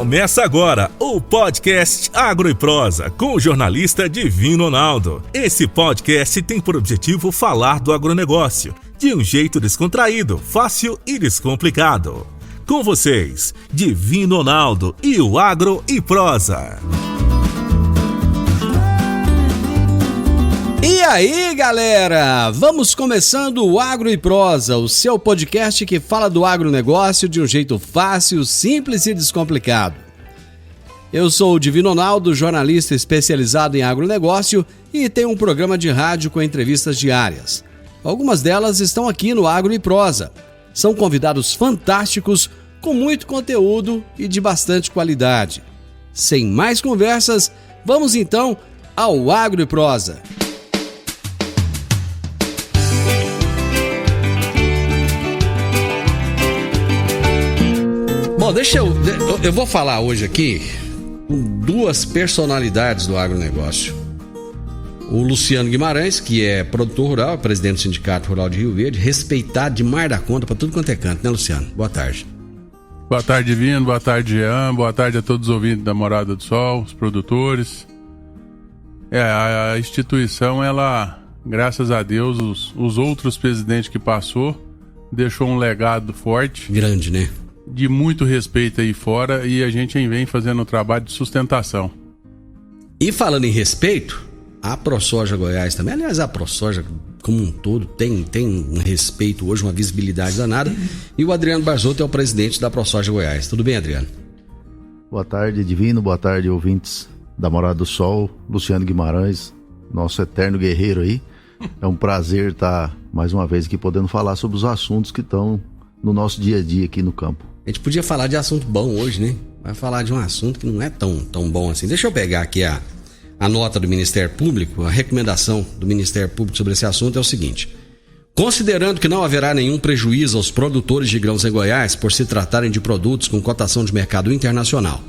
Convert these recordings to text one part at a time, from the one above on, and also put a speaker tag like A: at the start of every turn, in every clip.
A: Começa agora o podcast Agro e Prosa com o jornalista Divino Ronaldo. Esse podcast tem por objetivo falar do agronegócio de um jeito descontraído, fácil e descomplicado. Com vocês, Divino Ronaldo e o Agro e Prosa.
B: E aí, galera? Vamos começando o Agro e Prosa, o seu podcast que fala do agronegócio de um jeito fácil, simples e descomplicado. Eu sou o Divino Ronaldo, jornalista especializado em agronegócio e tenho um programa de rádio com entrevistas diárias. Algumas delas estão aqui no Agro e Prosa. São convidados fantásticos, com muito conteúdo e de bastante qualidade. Sem mais conversas, vamos então ao Agro e Prosa. Bom, eu vou falar hoje aqui com duas personalidades do agronegócio. O Luciano Guimarães, que é produtor rural, presidente do Sindicato Rural de Rio Verde, respeitado demais da conta para tudo quanto é canto, né, Luciano? Boa tarde.
C: Boa tarde, Divino. Boa tarde, Jean. Boa tarde a todos os ouvintes da Morada do Sol, os produtores. A instituição, ela, graças a Deus, os outros presidentes que passou, deixou um legado forte.
B: Grande, né?
C: De muito respeito aí fora, e a gente vem fazendo um trabalho de sustentação.
B: E falando em respeito, a ProSoja Goiás também, aliás, a ProSoja como um todo tem um respeito hoje, uma visibilidade danada, e o Adriano Barzotto é o presidente da ProSoja Goiás. Tudo bem, Adriano?
D: Boa tarde, Divino, boa tarde, ouvintes da Morada do Sol, Luciano Guimarães, nosso eterno guerreiro aí. É um prazer estar mais uma vez aqui podendo falar sobre os assuntos que estão no nosso dia a dia aqui no campo.
B: A gente podia falar de assunto bom hoje, né? Vai falar de um assunto que não é tão bom assim. Deixa eu pegar aqui a nota do Ministério Público, a recomendação do Ministério Público sobre esse assunto é o seguinte: considerando que não haverá nenhum prejuízo aos produtores de grãos em Goiás por se tratarem de produtos com cotação de mercado internacional,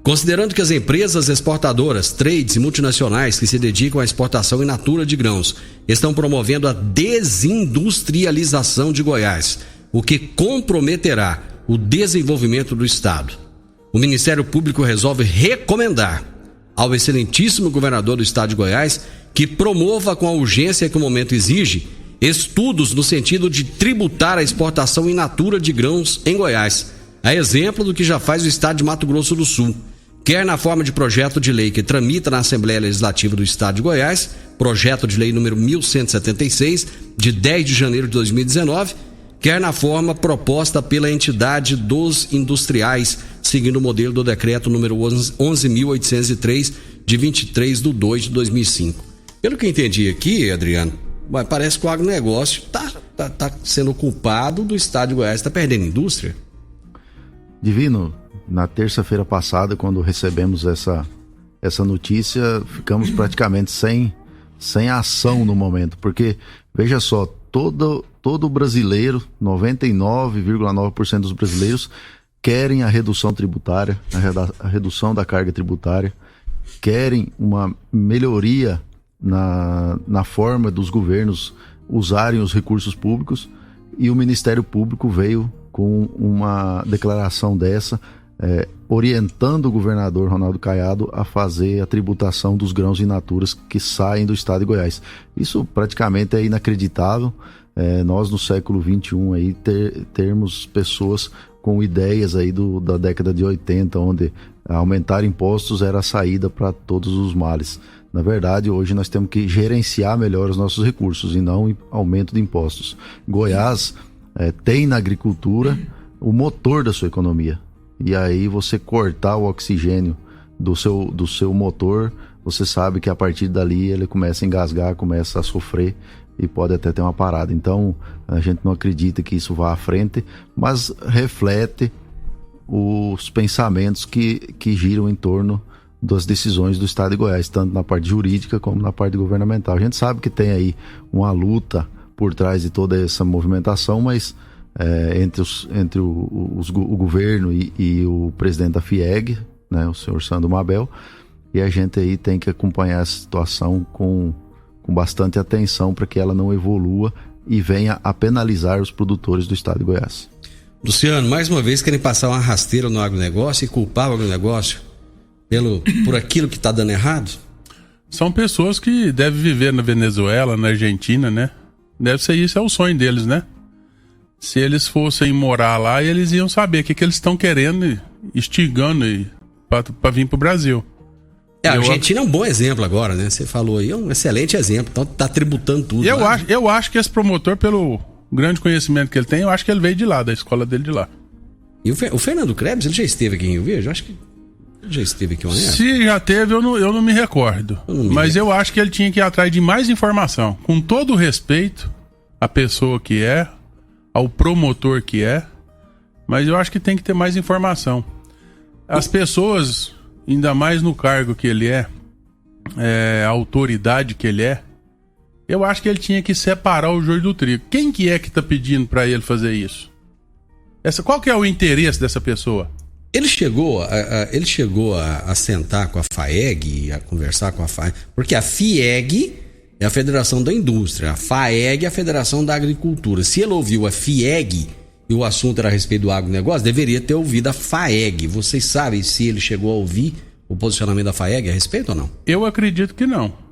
B: considerando que as empresas exportadoras, trades e multinacionais que se dedicam à exportação in natura de grãos estão promovendo a desindustrialização de Goiás, o que comprometerá o desenvolvimento do Estado, o Ministério Público resolve recomendar ao excelentíssimo governador do Estado de Goiás que promova com a urgência que o momento exige estudos no sentido de tributar a exportação in natura de grãos em Goiás, a exemplo do que já faz o Estado de Mato Grosso do Sul, quer na forma de projeto de lei que tramita na Assembleia Legislativa do Estado de Goiás, projeto de lei número 1176, de 10 de janeiro de 2019, quer na forma proposta pela entidade dos industriais, seguindo o modelo do decreto número 11.803, de 23/2 de 2005. Pelo que eu entendi aqui, Adriano, parece que o agronegócio está sendo culpado do Estado de Goiás, está perdendo indústria.
D: Divino, na terça-feira passada, quando recebemos essa notícia, ficamos praticamente sem ação no momento, porque, veja só, todo brasileiro, 99,9% dos brasileiros querem a redução tributária, a redução da carga tributária, querem uma melhoria na forma dos governos usarem os recursos públicos, e o Ministério Público veio com uma declaração dessa, orientando o governador Ronaldo Caiado a fazer a tributação dos grãos in natura que saem do estado de Goiás. Isso praticamente é inacreditável. Nós no século XXI aí termos pessoas com ideias aí da década de 80, onde aumentar impostos era a saída para todos os males. Na verdade, hoje nós temos que gerenciar melhor os nossos recursos e não aumento de impostos. Goiás tem na agricultura o motor da sua economia. E aí você cortar o oxigênio do seu motor, você sabe que a partir dali ele começa a engasgar, começa a sofrer e pode até ter uma parada. Então a gente não acredita que isso vá à frente, mas reflete os pensamentos que giram em torno das decisões do Estado de Goiás, tanto na parte jurídica como na parte governamental. A gente sabe que tem aí uma luta por trás de toda essa movimentação, mas entre o governo e o presidente da FIEG, né, o senhor Sandro Mabel, e a gente aí tem que acompanhar a situação com bastante atenção para que ela não evolua e venha a penalizar os produtores do estado de Goiás.
B: Luciano, mais uma vez querem passar uma rasteira no agronegócio e culpar o agronegócio por aquilo que está dando errado?
C: São pessoas que devem viver na Venezuela, na Argentina, né? Deve ser isso, é o sonho deles, né? Se eles fossem morar lá, eles iam saber o que eles estão querendo, instigando para vir pro Brasil.
B: A Argentina é um bom exemplo agora, né? Você falou aí, é um excelente exemplo. Então tá tributando tudo.
C: Eu acho que esse promotor, pelo grande conhecimento que ele tem, eu acho que ele veio de lá, da escola dele de lá.
B: E o Fernando Krebs, ele já esteve aqui em Rio Verde? Eu acho que ele já esteve aqui, honesto.
C: Se já teve, eu não me recordo. Mas eu acho que ele tinha que ir atrás de mais informação. Com todo o respeito à pessoa que é, ao promotor que é, mas eu acho que tem que ter mais informação. As pessoas, ainda mais no cargo que ele a autoridade que ele é, eu acho que ele tinha que separar o joio do trigo. Quem que é que tá pedindo para ele fazer isso? Qual que é o interesse dessa pessoa?
B: Ele chegou a sentar com a FAEG, a conversar com a FAEG, porque a FIEG é a Federação da Indústria, a FAEG é a Federação da Agricultura. Se ele ouviu a FIEG e o assunto era a respeito do agronegócio, deveria ter ouvido a FAEG. Vocês sabem se ele chegou a ouvir o posicionamento da FAEG a respeito ou não?
C: Eu acredito que não.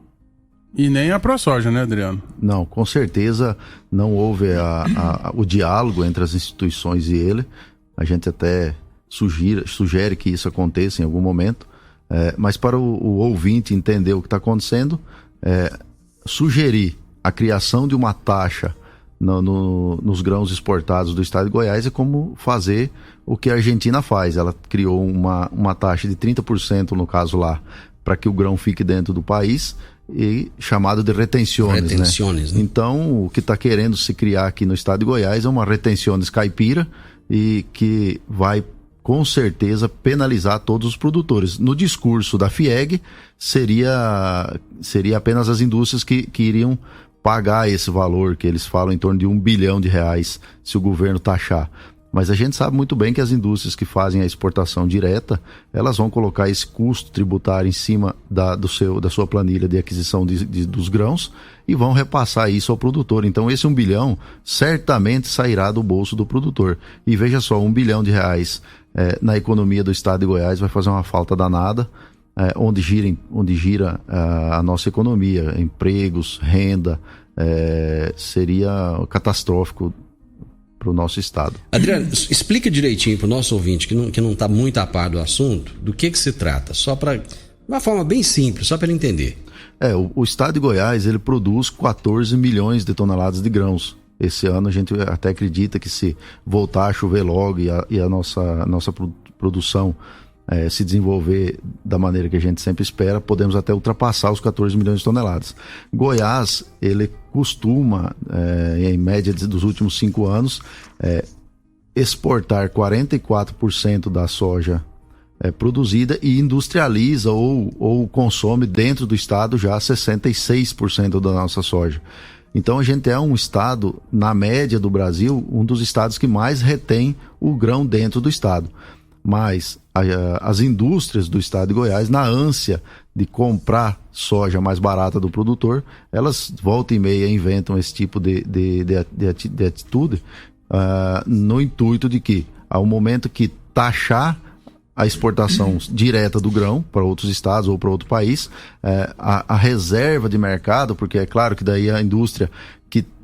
C: E nem a ProSoja, né, Adriano?
D: Não, com certeza não houve o diálogo entre as instituições e ele. A gente até sugere que isso aconteça em algum momento, mas para o ouvinte entender o que está acontecendo, sugerir a criação de uma taxa nos grãos exportados do estado de Goiás é como fazer o que a Argentina faz. Ela criou uma taxa de 30% no caso lá, para que o grão fique dentro do país, e chamado de retenciones, né? Então, o que está querendo se criar aqui no estado de Goiás é uma retenciones caipira, e que vai com certeza penalizar todos os produtores. No discurso da FIEG, seria apenas as indústrias que iriam pagar esse valor, que eles falam em torno de R$1 bilhão se o governo taxar. Mas a gente sabe muito bem que as indústrias que fazem a exportação direta, elas vão colocar esse custo tributário em cima da sua planilha de aquisição dos grãos e vão repassar isso ao produtor. Então esse R$1 bilhão certamente sairá do bolso do produtor. E veja só, R$1 bilhão na economia do estado de Goiás vai fazer uma falta danada, onde gira a nossa economia, empregos, renda, seria catastrófico para o nosso estado.
B: Adriano, explica direitinho para o nosso ouvinte que não está muito a par do assunto, do que se trata, só para uma forma bem simples, só para ele entender.
D: O estado de Goiás, ele produz 14 milhões de toneladas de grãos. Esse ano a gente até acredita que, se voltar a chover logo e a nossa produção se desenvolver da maneira que a gente sempre espera, podemos até ultrapassar os 14 milhões de toneladas. Goiás, ele costuma, em média dos últimos 5 anos, exportar 44% da soja produzida e industrializa ou consome dentro do estado já 66% da nossa soja. Então a gente é um estado, na média do Brasil, um dos estados que mais retém o grão dentro do estado. Mas as indústrias do estado de Goiás, na ânsia de comprar soja mais barata do produtor, elas volta e meia inventam esse tipo de atitude, no intuito de que, ao momento que taxar a exportação direta do grão para outros estados ou para outro país, a reserva de mercado, porque é claro que daí a indústria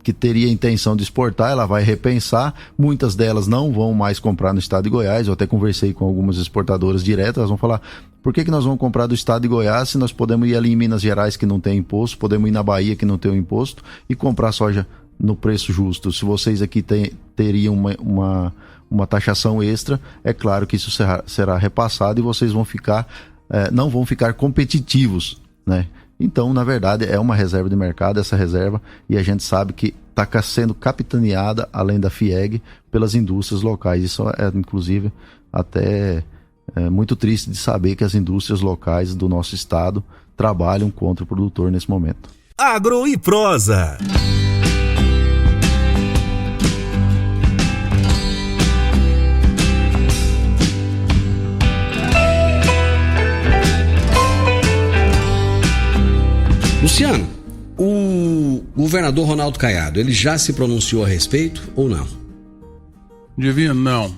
D: que teria a intenção de exportar, ela vai repensar, muitas delas não vão mais comprar no estado de Goiás. Eu até conversei com algumas exportadoras diretas, elas vão falar: por que nós vamos comprar do estado de Goiás se nós podemos ir ali em Minas Gerais, que não tem imposto, podemos ir na Bahia, que não tem o imposto, e comprar soja no preço justo? Se vocês aqui teriam uma taxação extra, é claro que isso será repassado e vocês não vão ficar competitivos, né? Então, na verdade, é uma reserva de mercado, essa reserva, e a gente sabe que está sendo capitaneada, além da FIEG, pelas indústrias locais. Isso inclusive, até muito triste de saber que as indústrias locais do nosso estado trabalham contra o produtor nesse momento.
A: Agro e Prosa.
B: Luciano, o governador Ronaldo Caiado, ele já se pronunciou a respeito ou não?
C: Divino, não.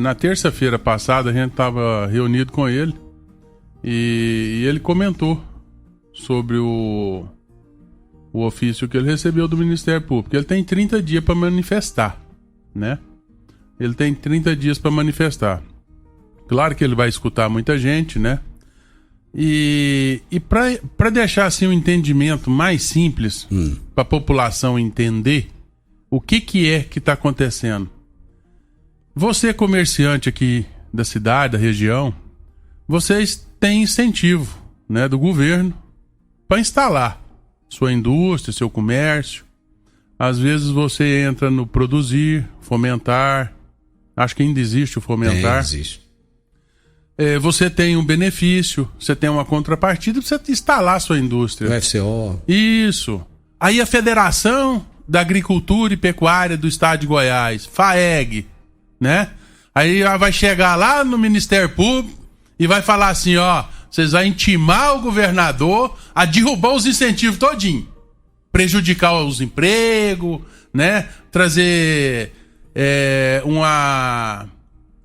C: Na terça-feira passada a gente estava reunido com ele e ele comentou sobre o ofício que ele recebeu do Ministério Público. Ele tem 30 dias para manifestar, né? Ele tem 30 dias para manifestar. Claro que ele vai escutar muita gente, né? E para deixar assim um entendimento mais simples para a população entender o que é que está acontecendo. Você, comerciante aqui da cidade, da região, vocês têm incentivo, né, do governo para instalar sua indústria, seu comércio. Às vezes você entra no produzir, fomentar. Acho que ainda existe o fomentar.
B: Existe.
C: Você tem um benefício, você tem uma contrapartida para você instalar sua indústria.
B: O FCO.
C: Isso. Aí a Federação da Agricultura e Pecuária do Estado de Goiás, FAEG, né? Aí vai chegar lá no Ministério Público e vai falar assim, ó, vocês vão intimar o governador a derrubar os incentivos todinho. Prejudicar os empregos, né? Trazer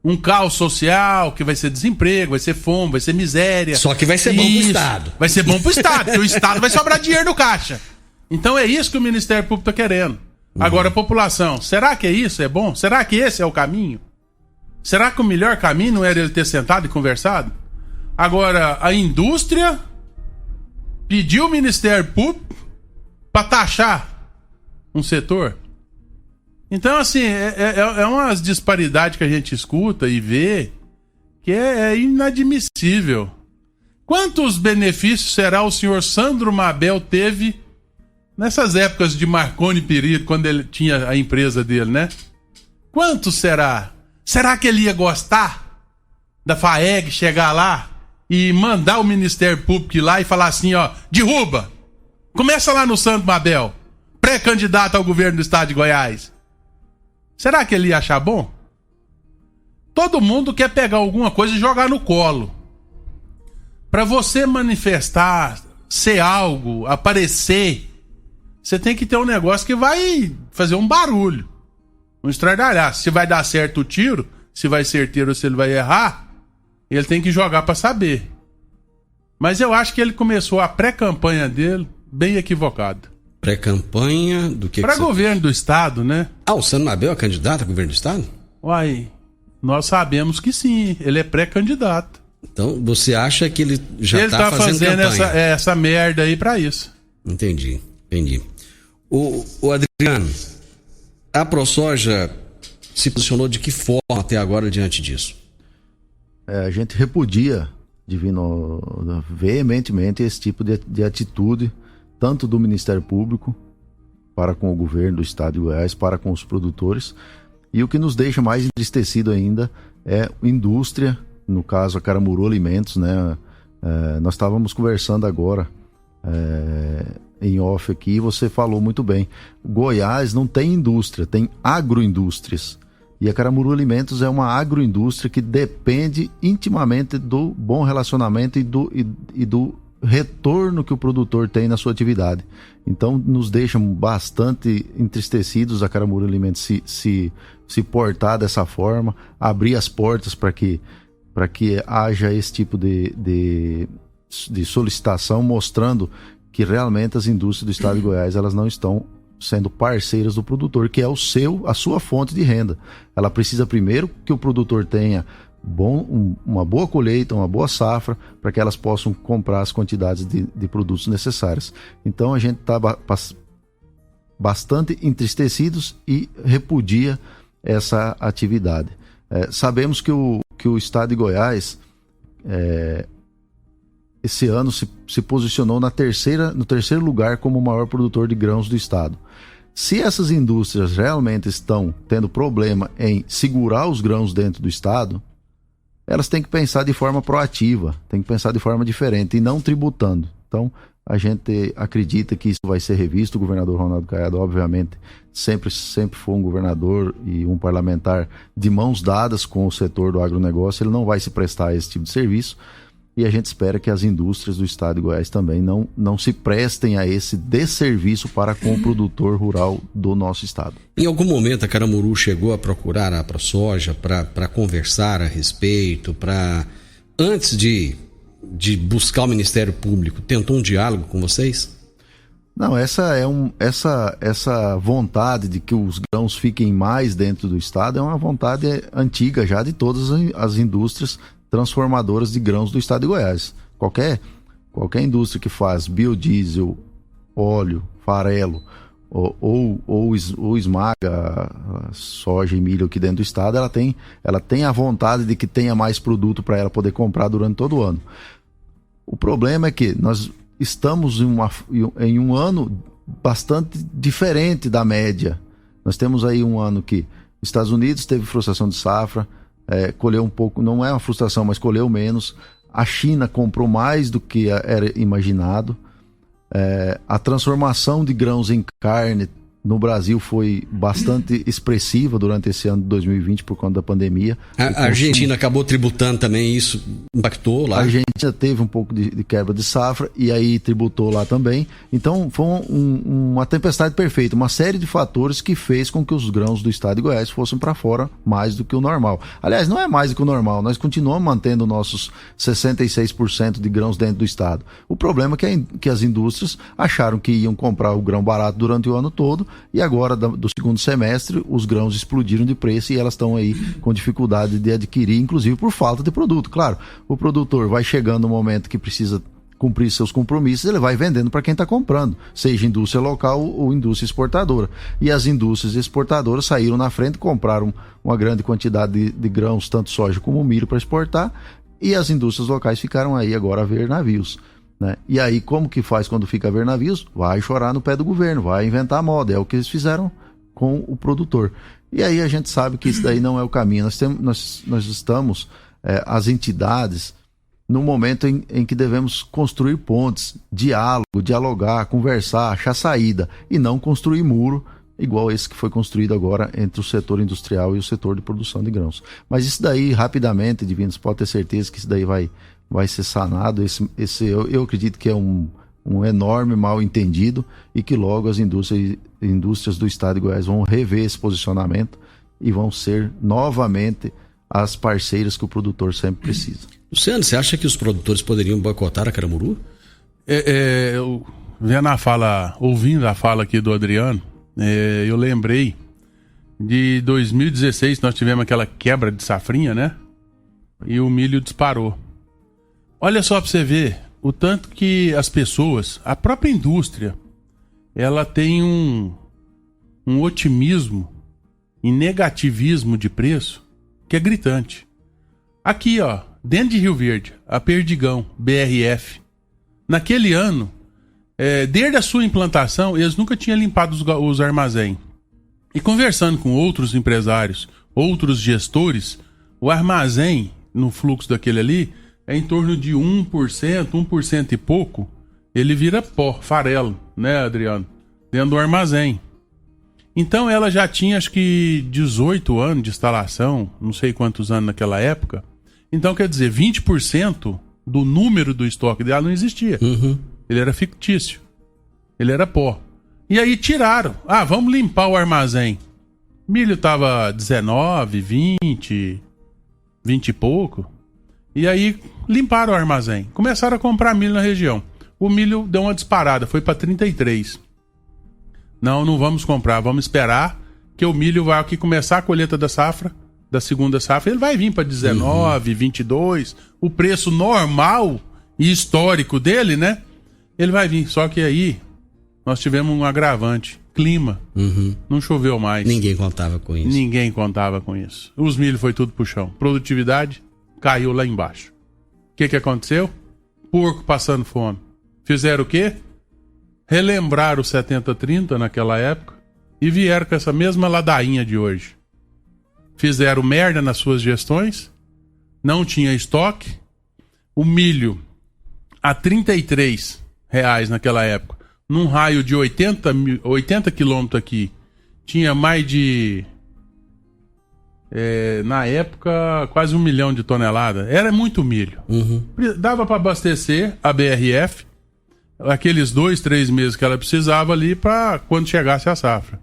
C: um caos social, que vai ser desemprego, vai ser fome, vai ser miséria.
B: Só que vai ser bom pro Estado.
C: Vai ser bom pro Estado, porque o Estado vai sobrar dinheiro no caixa. Então é isso que o Ministério Público tá querendo. Agora, a população, será que é isso? É bom? Será que esse é o caminho? Será que o melhor caminho não era ele ter sentado e conversado? Agora, a indústria pediu o Ministério Público para taxar um setor. Então, assim, é umas disparidades que a gente escuta e vê que é inadmissível. Quantos benefícios será o senhor Sandro Mabel teve nessas épocas de Marconi Perillo, quando ele tinha a empresa dele, né? Quantos será? Será que ele ia gostar da FAEG chegar lá e mandar o Ministério Público ir lá e falar assim, ó, derruba! Começa lá no Sandro Mabel, pré-candidato ao governo do estado de Goiás. Será que ele ia achar bom? Todo mundo quer pegar alguma coisa e jogar no colo. Para você manifestar, ser algo, aparecer, você tem que ter um negócio que vai fazer um barulho. Um estradalhar. Se vai dar certo o tiro, se vai certeiro ou se ele vai errar, ele tem que jogar para saber. Mas eu acho que ele começou a pré-campanha dele bem equivocado.
B: Pré-campanha do que
C: para governo do estado, né?
B: O Sandro Mabel é candidato a governo do estado?
C: Uai, nós sabemos que sim, ele é pré-candidato.
B: Então, você acha que ele já tá fazendo campanha?
C: essa merda aí pra isso.
B: Entendi. O Adriano, a ProSoja se posicionou de que forma até agora diante disso?
D: A gente repudia, Divino, veementemente esse tipo de atitude, tanto do Ministério Público, para com o governo do estado de Goiás, para com os produtores. E o que nos deixa mais entristecido ainda é a indústria, no caso a Caramuru Alimentos, né? Nós estávamos conversando agora em off aqui, você falou muito bem. Goiás não tem indústria, tem agroindústrias. E a Caramuru Alimentos é uma agroindústria que depende intimamente do bom relacionamento e do retorno que o produtor tem na sua atividade. Então nos deixam bastante entristecidos a Caramuru Alimentos se portar dessa forma, abrir as portas para que haja esse tipo de solicitação, mostrando que realmente as indústrias do estado de Goiás elas não estão sendo parceiras do produtor, que é a sua fonte de renda. Ela precisa primeiro que o produtor tenha uma boa colheita, uma boa safra, para que elas possam comprar as quantidades de produtos necessárias. Então a gente está bastante entristecidos e repudia essa atividade. Sabemos que o estado de Goiás esse ano se posicionou no terceiro lugar como o maior produtor de grãos do estado. Se essas indústrias realmente estão tendo problema em segurar os grãos dentro do estado, elas têm que pensar de forma proativa, têm que pensar de forma diferente e não tributando. Então, a gente acredita que isso vai ser revisto. O governador Ronaldo Caiado, obviamente, sempre foi um governador e um parlamentar de mãos dadas com o setor do agronegócio. Ele não vai se prestar a esse tipo de serviço. e a gente espera que as indústrias do estado de Goiás também não se prestem a esse desserviço para com o produtor rural do nosso estado.
B: Em algum momento a Caramuru chegou a procurar a AproSoja para conversar a respeito, antes de buscar o Ministério Público, tentou um diálogo com vocês?
D: Não, essa vontade de que os grãos fiquem mais dentro do estado é uma vontade antiga já de todas as indústrias transformadoras de grãos do estado de Goiás. Qualquer indústria que faz biodiesel, óleo, farelo ou esmaga soja e milho aqui dentro do estado, ela tem a vontade de que tenha mais produto para ela poder comprar durante todo o ano. O problema é que nós estamos em um ano bastante diferente da média. Nós temos aí um ano que os Estados Unidos teve frustração de safra, colheu um pouco, não é uma frustração, mas colheu menos. A China comprou mais do que era imaginado. A transformação de grãos em carne no Brasil foi bastante expressiva durante esse ano de 2020 por conta da pandemia.
B: A Argentina acabou tributando também, isso impactou lá?
D: A Argentina teve um pouco de quebra de safra e aí tributou lá também. Então foi uma tempestade perfeita, uma série de fatores que fez com que os grãos do estado de Goiás fossem para fora mais do que o normal. Aliás, não é mais do que o normal, nós continuamos mantendo nossos 66% de grãos dentro do estado. O problema é que as indústrias acharam que iam comprar o grão barato durante o ano todo, e agora, do segundo semestre, os grãos explodiram de preço e elas estão aí com dificuldade de adquirir, inclusive por falta de produto. Claro, o produtor vai chegando no momento que precisa cumprir seus compromissos, ele vai vendendo para quem está comprando, seja indústria local ou indústria exportadora. E as indústrias exportadoras saíram na frente, compraram uma grande quantidade de grãos, tanto soja como milho, para exportar, e as indústrias locais ficaram aí agora a ver navios. Né? E aí, como que faz quando fica a ver navios? Vai chorar no pé do governo, vai inventar moda. É o que eles fizeram com o produtor. E aí a gente sabe que isso daí não é o caminho. Nós estamos, as entidades, no momento em que devemos construir pontes, dialogar, conversar, achar saída, e não construir muro igual esse que foi construído agora entre o setor industrial e o setor de produção de grãos. Mas isso daí, rapidamente, Divino, você pode ter certeza que isso daí vai ser sanado. Eu acredito que é um enorme mal entendido e que logo as indústrias do estado de Goiás vão rever esse posicionamento e vão ser novamente as parceiras que o produtor sempre precisa.
B: Luciano, você acha que os produtores poderiam boicotar a Caramuru?
C: Ouvindo a fala aqui do Adriano, eu lembrei de 2016, nós tivemos aquela quebra de safrinha, né? E o milho disparou. Olha só para você ver o tanto que as pessoas, a própria indústria, ela tem um otimismo e negativismo de preço que é gritante. Aqui, ó, dentro de Rio Verde, a Perdigão, BRF, naquele ano, desde a sua implantação, eles nunca tinham limpado os armazéns. E conversando com outros empresários, outros gestores, o armazém, no fluxo daquele ali, é em torno de 1% e pouco, ele vira pó, farelo, né, Adriano? Dentro do armazém. Então ela já tinha, acho que 18 anos de instalação, não sei quantos anos naquela época. Então, quer dizer, 20% do número do estoque dela não existia.
B: Uhum.
C: Ele era fictício. Ele era pó. E aí tiraram. Vamos limpar o armazém. Milho tava 19, 20 e pouco. E aí limparam o armazém. Começaram a comprar milho na região. O milho deu uma disparada, foi para 33. Não vamos comprar, vamos esperar que o milho vai aqui começar a colheita da safra, da segunda safra, ele vai vir para 19, 22, o preço normal e histórico dele, né? Ele vai vir, só que aí nós tivemos um agravante, clima. Não choveu mais.
B: Ninguém contava com isso.
C: Os milho foi tudo pro chão. Produtividade caiu lá embaixo. O que aconteceu? Porco passando fome. Fizeram o quê? Relembraram o 70-30 naquela época e vieram com essa mesma ladainha de hoje. Fizeram merda nas suas gestões, não tinha estoque, o milho a R$33 naquela época, num raio de 80 quilômetros aqui, tinha mais de na época, quase 1 milhão de toneladas. Era muito milho. Dava para abastecer a BRF aqueles 2-3 meses que ela precisava ali para quando chegasse a safra.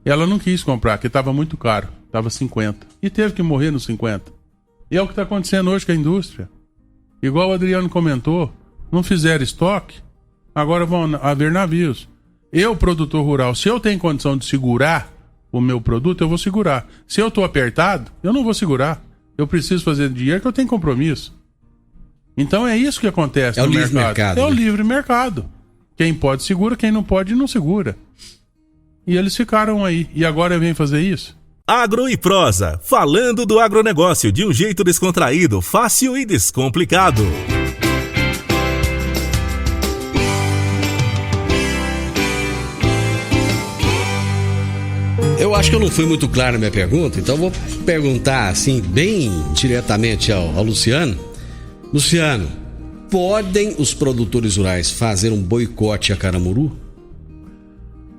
C: Ela não quis comprar, porque estava muito caro. Estava 50. E teve que morrer nos 50. E é o que está acontecendo hoje com a indústria. Igual o Adriano comentou, não fizeram estoque, agora vão haver navios. Eu, produtor rural, se eu tenho condição de segurar o meu produto, eu vou segurar. Se eu estou apertado, eu não vou segurar. Eu preciso fazer dinheiro porque eu tenho compromisso. Então é isso que acontece no mercado.
B: Mercado,
C: é o livre mercado. Quem pode segura, quem não pode não segura. E eles ficaram aí. E agora vem fazer isso?
A: Agro e Prosa, falando do agronegócio de um jeito descontraído, fácil e descomplicado.
B: Eu acho que eu não fui muito claro na minha pergunta, então eu vou perguntar assim, bem diretamente ao Luciano. Luciano, podem os produtores rurais fazer um boicote a Caramuru?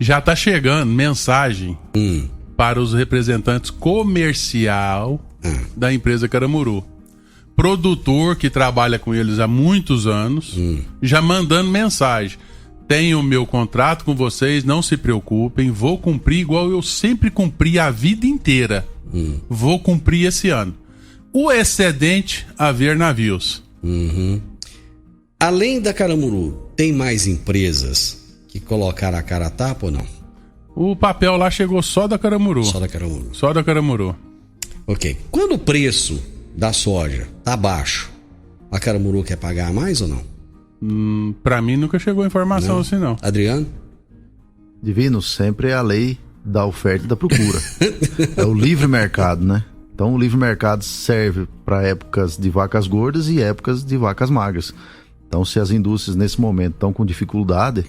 C: Já está chegando mensagem para os representantes comercial da empresa Caramuru. Produtor que trabalha com eles há muitos anos, já mandando mensagem. Tenho o meu contrato com vocês, não se preocupem, vou cumprir igual eu sempre cumpri a vida inteira. Vou cumprir esse ano. O excedente, haver navios.
B: Além da Caramuru, tem mais empresas que colocaram a cara a tapa ou não?
C: O papel lá chegou só da Caramuru.
B: Só da Caramuru.
C: Só da Caramuru.
B: Ok. Quando o preço da soja tá baixo, a Caramuru quer pagar mais ou não?
C: Pra mim nunca chegou informação assim não.
B: Adriano?
D: Divino, sempre é a lei da oferta e da procura. É o livre mercado, né? Então o livre mercado serve para épocas de vacas gordas e épocas de vacas magras. Então se as indústrias nesse momento estão com dificuldade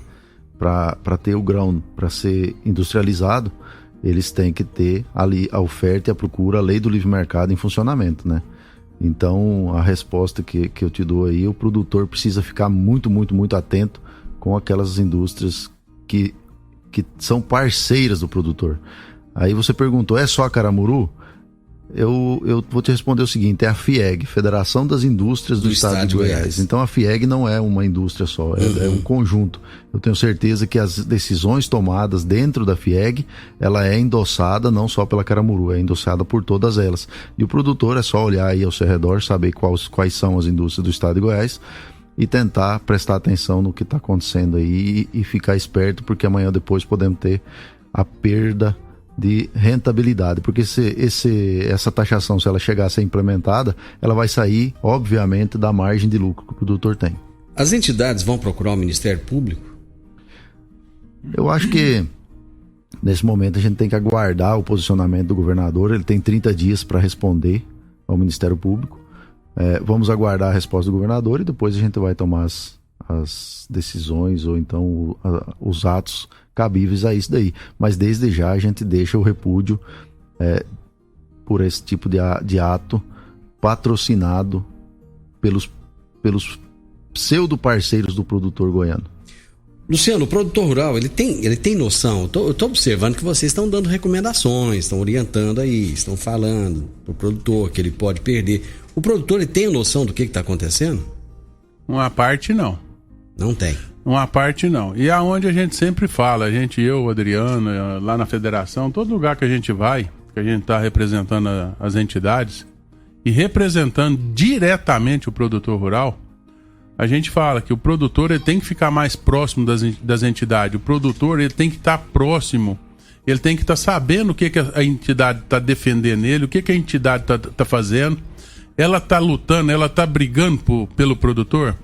D: para ter o grão para ser industrializado, eles têm que ter ali a oferta e a procura, a lei do livre mercado em funcionamento, né? Então a resposta que eu te dou aí, o produtor precisa ficar muito, muito, muito atento com aquelas indústrias que são parceiras do produtor. Aí você perguntou, é só a Caramuru? Eu vou te responder o seguinte, é a FIEG, Federação das Indústrias do Estado de Goiás. Então a FIEG não é uma indústria só, é um conjunto. Eu tenho certeza que as decisões tomadas dentro da FIEG, ela é endossada não só pela Caramuru, é endossada por todas elas. E o produtor é só olhar aí ao seu redor, saber quais são as indústrias do Estado de Goiás e tentar prestar atenção no que está acontecendo aí e ficar esperto, porque amanhã ou depois podemos ter a perda de rentabilidade, porque essa taxação, se ela chegar a ser implementada, ela vai sair, obviamente, da margem de lucro que o produtor tem.
B: As entidades vão procurar o Ministério Público?
D: Eu acho que nesse momento a gente tem que aguardar o posicionamento do governador. Ele tem 30 dias para responder ao Ministério Público. Vamos aguardar a resposta do governador e depois a gente vai tomar as decisões ou então os atos cabíveis a isso daí. Mas desde já a gente deixa o repúdio por esse tipo de ato patrocinado pelos pseudo parceiros do produtor goiano.
B: Luciano, o produtor rural, ele tem noção? Eu tô observando que vocês estão dando recomendações, estão orientando aí, estão falando pro produtor que ele pode perder. O produtor, ele tem noção do que está acontecendo?
C: Uma parte não.
B: Não tem.
C: Uma parte não. E aonde a gente sempre fala, eu, o Adriano, lá na federação, todo lugar que a gente vai, que a gente está representando as entidades e representando diretamente o produtor rural, a gente fala que o produtor ele tem que ficar mais próximo das entidades. O produtor ele tem que estar próximo, ele tem que estar sabendo o que a entidade está defendendo ele, o que a entidade está fazendo. Ela está lutando, ela está brigando pelo produtor.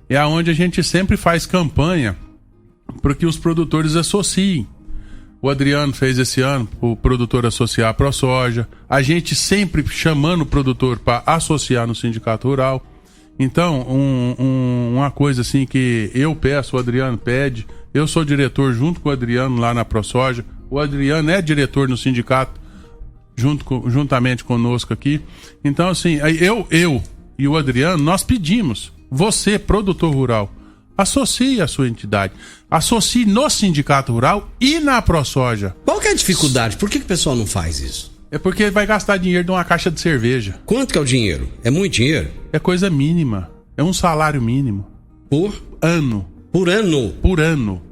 C: É aonde a gente sempre faz campanha para que os produtores associem. O Adriano fez esse ano o produtor associar a ProSoja. A gente sempre chamando o produtor para associar no Sindicato Rural. Então, uma coisa assim que eu peço, o Adriano pede. Eu sou diretor junto com o Adriano lá na ProSoja. O Adriano é diretor no sindicato juntamente conosco aqui. Então, assim, eu e o Adriano, nós pedimos. Você, produtor rural, associe a sua entidade. Associe no Sindicato Rural e na ProSoja.
B: Qual que é a dificuldade? Por que o pessoal não faz isso?
C: É porque vai gastar dinheiro de uma caixa de cerveja.
B: Quanto que é o dinheiro? É muito dinheiro?
C: É coisa mínima. É um salário mínimo.
B: Por
C: ano.
B: Por ano?
C: Por ano.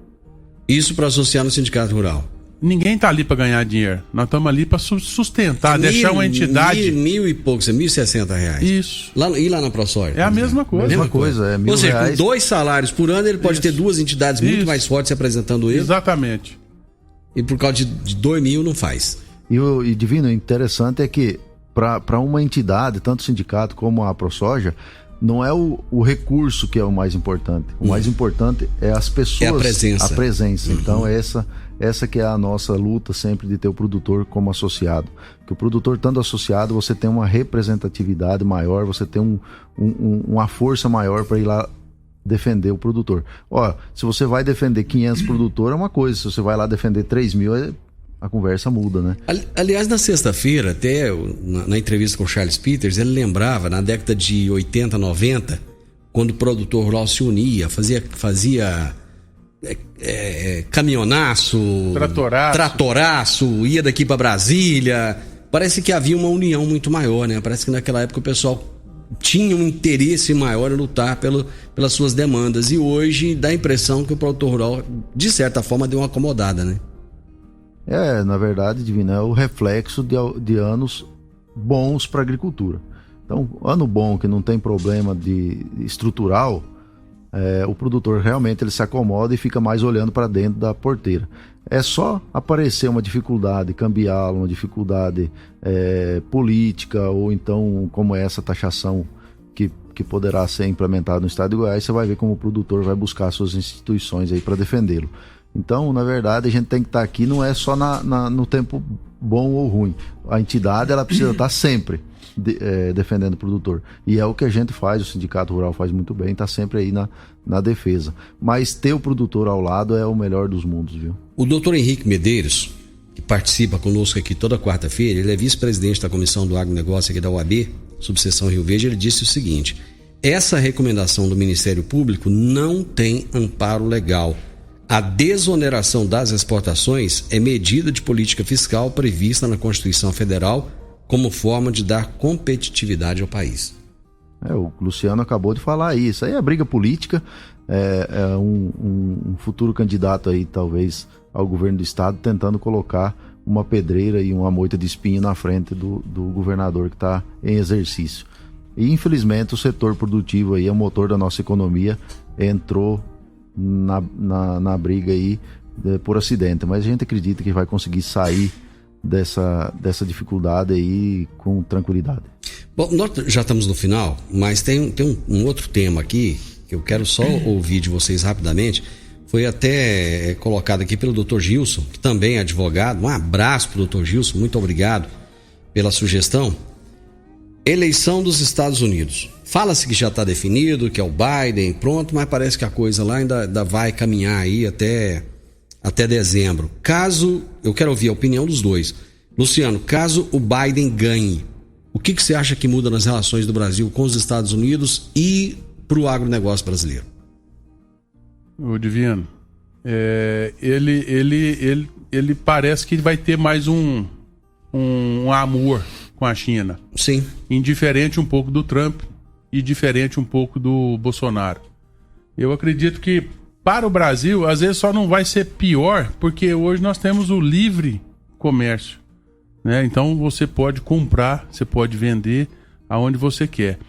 B: Isso para associar no sindicato rural.
C: Ninguém tá ali para ganhar dinheiro. Nós estamos ali para sustentar, deixar uma entidade...
B: Mil e poucos, R$1.060.
C: Isso.
B: E lá na ProSoja?
C: É a mesma coisa.
D: Mesma coisa, é R$1.000.
B: Ou seja, com 2 salários por ano, ele pode ter 2 entidades muito mais fortes representando ele.
C: Exatamente.
B: E por causa de 2 mil não faz.
D: E Divino, o interessante é que para uma entidade, tanto o sindicato como a ProSoja, não é o recurso que é o mais importante. O mais importante é as pessoas.
B: É a presença.
D: Então essa que é a nossa luta sempre de ter o produtor como associado. Que o produtor, estando associado, você tem uma representatividade maior, você tem uma força maior para ir lá defender o produtor. Ó, se você vai defender 500 produtores é uma coisa, se você vai lá defender 3.000, a conversa muda, né?
B: Aliás, na sexta-feira, até na entrevista com o Charles Peters, ele lembrava, na década de 80, 90, quando o produtor rural se unia, fazia caminhonaço, tratoraço, ia daqui para Brasília. Parece que havia uma união muito maior, né? Parece que naquela época o pessoal tinha um interesse maior em lutar pelas suas demandas. E hoje dá a impressão que o produtor rural, de certa forma, deu uma acomodada, né?
D: Na verdade, Divino, é o reflexo de anos bons para a agricultura. Então, ano bom que não tem problema de estrutural, o produtor realmente ele se acomoda e fica mais olhando para dentro da porteira. É só aparecer uma dificuldade cambial, uma dificuldade política, ou então como essa taxação que poderá ser implementada no estado de Goiás, você vai ver como o produtor vai buscar suas instituições aí para defendê-lo. Então, na verdade, a gente tem que estar aqui, não é só no tempo bom ou ruim. A entidade ela precisa estar sempre defendendo o produtor. E é o que a gente faz, o Sindicato Rural faz muito bem, está sempre aí na defesa. Mas ter o produtor ao lado é o melhor dos mundos, viu?
B: O doutor Henrique Medeiros, que participa conosco aqui toda quarta-feira, ele é vice-presidente da Comissão do Agronegócio aqui da UAB, subseção Rio Verde, ele disse o seguinte: essa recomendação do Ministério Público não tem amparo legal. A desoneração das exportações é medida de política fiscal prevista na Constituição Federal como forma de dar competitividade ao país.
D: O Luciano acabou de falar isso. Aí é briga política, um futuro candidato aí, talvez, ao governo do estado, tentando colocar uma pedreira e uma moita de espinho na frente do governador que está em exercício. E, infelizmente, o setor produtivo aí, é o motor da nossa economia, entrou na briga aí por acidente, mas a gente acredita que vai conseguir sair dessa dificuldade aí com tranquilidade.
B: Bom, nós já estamos no final, mas tem um outro tema aqui que eu quero só ouvir de vocês rapidamente. Foi até colocado aqui pelo Dr. Gilson, que também é advogado. Um abraço para o Dr. Gilson, muito obrigado pela sugestão. Eleição dos Estados Unidos. Fala-se que já está definido, que é o Biden, pronto, mas parece que a coisa lá ainda vai caminhar aí até dezembro. Eu quero ouvir a opinião dos dois. Luciano, caso o Biden ganhe, o que você acha que muda nas relações do Brasil com os Estados Unidos e para o agronegócio brasileiro?
C: O Divino, ele parece que vai ter mais um amor com a China.
B: Sim.
C: Indiferente um pouco do Trump e diferente um pouco do Bolsonaro. Eu acredito que para o Brasil, às vezes só não vai ser pior, porque hoje nós temos o livre comércio, né? Então você pode comprar, você pode vender aonde você quer.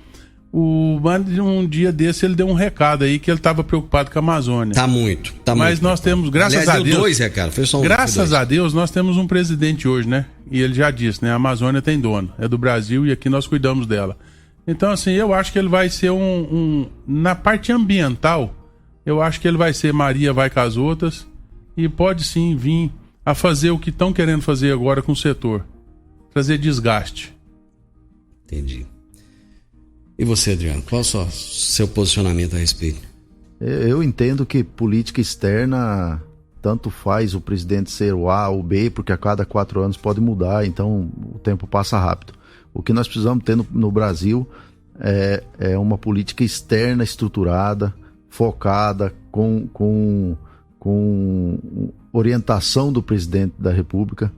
C: Um dia desse ele deu um recado aí que ele estava preocupado com a Amazônia.
B: Tá muito.
C: Mas nós temos, graças a Deus...
B: deu 2 recados, foi só um.
C: Graças a Deus nós temos um presidente hoje, né? E ele já disse, né? A Amazônia tem dono, é do Brasil e aqui nós cuidamos dela. Então, assim, eu acho que ele vai ser na parte ambiental, eu acho que ele vai ser Maria vai com as outras e pode sim vir a fazer o que estão querendo fazer agora com o setor. Trazer desgaste.
B: Entendi. E você, Adriano, qual é o seu posicionamento a respeito?
D: Eu entendo que política externa tanto faz o presidente ser o A ou o B, porque a cada 4 anos pode mudar, então o tempo passa rápido. O que nós precisamos ter no Brasil é uma política externa estruturada, focada, com orientação do presidente da República,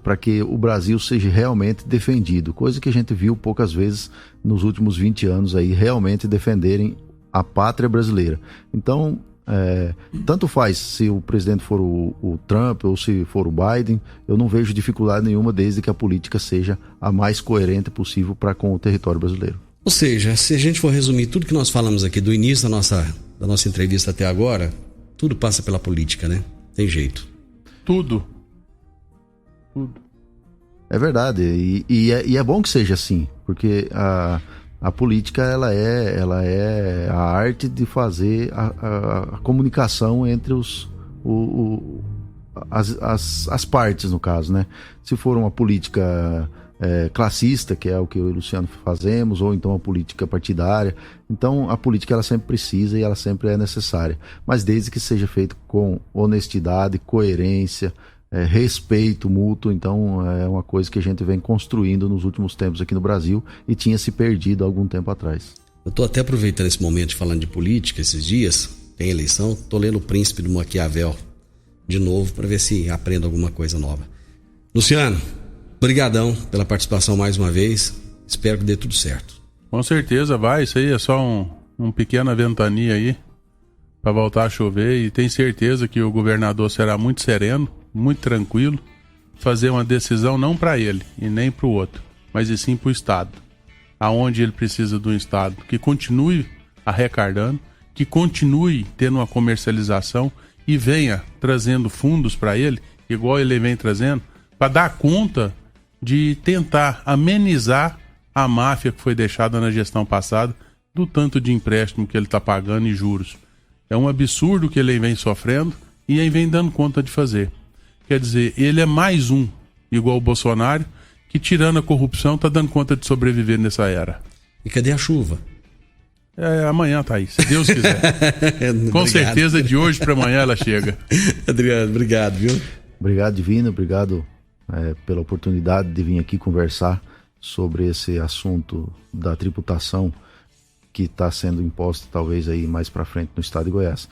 D: para que o Brasil seja realmente defendido, coisa que a gente viu poucas vezes nos últimos 20 anos aí, realmente defenderem a pátria brasileira. Então, tanto faz se o presidente for o Trump ou se for o Biden, eu não vejo dificuldade nenhuma desde que a política seja a mais coerente possível para com o território brasileiro.
B: Ou seja, se a gente for resumir tudo que nós falamos aqui do início da nossa entrevista até agora, tudo passa pela política, né? Tem jeito.
C: Tudo.
D: É verdade, e é bom que seja assim, porque a política ela é a arte de fazer a comunicação entre as partes, no caso, né? Se for uma política classista, que é o que eu e o Luciano fazemos, ou então a política partidária, então a política ela sempre precisa e ela sempre é necessária, mas desde que seja feito com honestidade, coerência, respeito mútuo. Então é uma coisa que a gente vem construindo nos últimos tempos aqui no Brasil e tinha se perdido há algum tempo atrás.
B: Eu estou até aproveitando esse momento falando de política esses dias, tem eleição, estou lendo O Príncipe do Maquiavel de novo para ver se aprendo alguma coisa nova. Luciano, brigadão pela participação mais uma vez, espero que dê tudo certo.
C: Com certeza vai, isso aí é só um pequena ventania aí para voltar a chover, e tenho certeza que o governador será muito sereno, muito tranquilo, fazer uma decisão não para ele e nem para o outro, mas e sim para o Estado, aonde ele precisa de um Estado que continue arrecadando, que continue tendo uma comercialização e venha trazendo fundos para ele, igual ele vem trazendo, para dar conta de tentar amenizar a máfia que foi deixada na gestão passada, do tanto de empréstimo que ele está pagando e juros. É um absurdo que ele vem sofrendo e aí vem dando conta de fazer. Quer dizer, ele é mais um, igual o Bolsonaro, que tirando a corrupção está dando conta de sobreviver nessa era.
B: E cadê a chuva?
C: Amanhã tá aí, se Deus quiser. Com certeza de hoje para amanhã ela chega.
B: Adriano, obrigado, viu?
D: Obrigado, Divino, obrigado pela oportunidade de vir aqui conversar sobre esse assunto da tributação que está sendo imposta talvez aí mais para frente no estado de Goiás.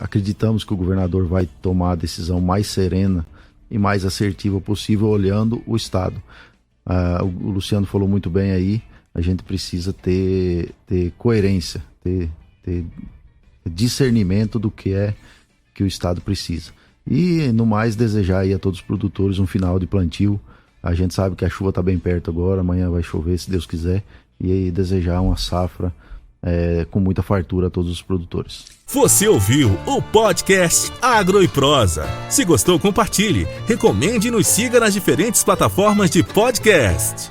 D: Acreditamos que o governador vai tomar a decisão mais serena e mais assertiva possível, olhando o estado. O Luciano falou muito bem aí, a gente precisa ter coerência, ter discernimento do que é que o estado precisa. E no mais, desejar aí a todos os produtores um final de plantio. A gente sabe que a chuva está bem perto agora, amanhã vai chover se Deus quiser, e aí desejar uma safra com muita fartura a todos os produtores.
A: Você ouviu o podcast Agro e Prosa. Se gostou, compartilhe, recomende e nos siga nas diferentes plataformas de podcast.